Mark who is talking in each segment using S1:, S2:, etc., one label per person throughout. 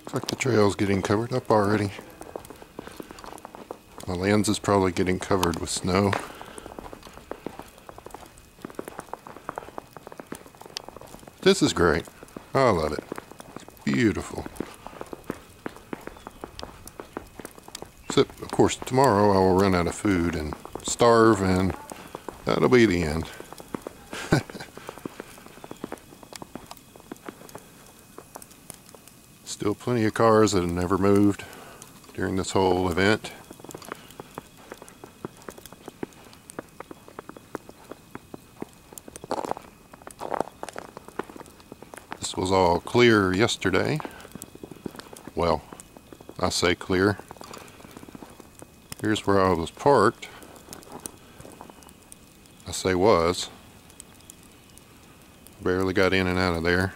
S1: Looks like the trail's getting covered up already. My lens is probably getting covered with snow. This is great. I love it. It's beautiful. Except, of course, tomorrow I will run out of food and starve, and that'll be the end. Still plenty of cars that have never moved during this whole event. This was all clear yesterday. Well, I say clear. Here's where I was parked. I say was. Barely got in and out of there.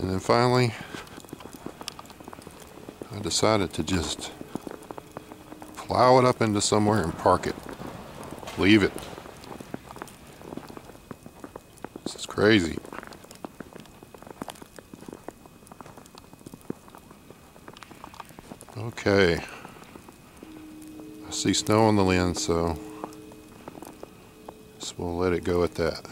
S1: And then finally, I decided to just plow it up into somewhere and park it. Leave it. This is crazy. Okay. I see snow on the lens, so we'll let it go at that.